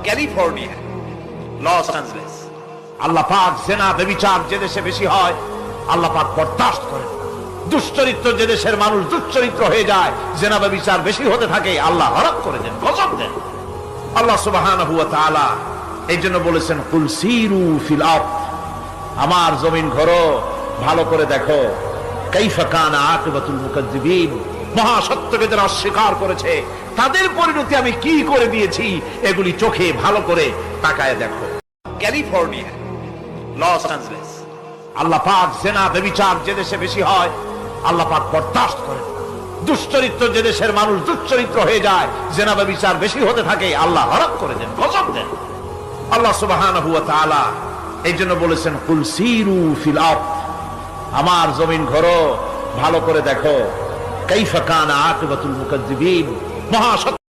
California, Los Angeles. আল্লাহ পাক জেনা ব্যভিচার যে দেশে বেশি হয় আল্লাহ পাক বরদাস্ত করেন। দুশ্চরিত্র যে দেশের মানুষ দুশ্চরিত্র হয়ে যায়, জেনা ব্যভিচার বেশি হতে থাকে, আল্লাহ হরক করে দেন, গজব দেন। আল্লাহ সুবহানাহু ওয়া তাআলা এই জন্য বলেছেন, কুল সিরু ফিল আরদ, আমার জমিন ঘোরো, ভালো করে দেখো, কাইফা কানা আকিবাতুল মুকাজ্জিবিন, মহাসত্যকে যারা অস্বীকার করেছে তাদের পরিণতি আমি কি করে দিয়েছি, এগুলি চোখে ভালো করে তাকায় দেখো। California, Los Angeles. আল্লাহ পাক জেনা ব্যভিচার যে দেশে বেশি হয় আল্লাহ পাক বরদাস্ত করেন। দুশ্চরিত্র যে দেশের মানুষ দুশ্চরিত্র হয়ে যায়, জেনা ব্যভিচার বেশি হতে থাকে, আল্লাহ হরক করে দেন, গজব দেন। আল্লাহ সুবহানাহু ওয়া তাআলা এই জন্য বলেছেন, কুল সিরু ফিল আরদ, আমার জমিন ঘোরো, ভালো করে দেখো, কাইফা কানা আকিবাতুল মুকাজ্জিবিন, মহাসত্য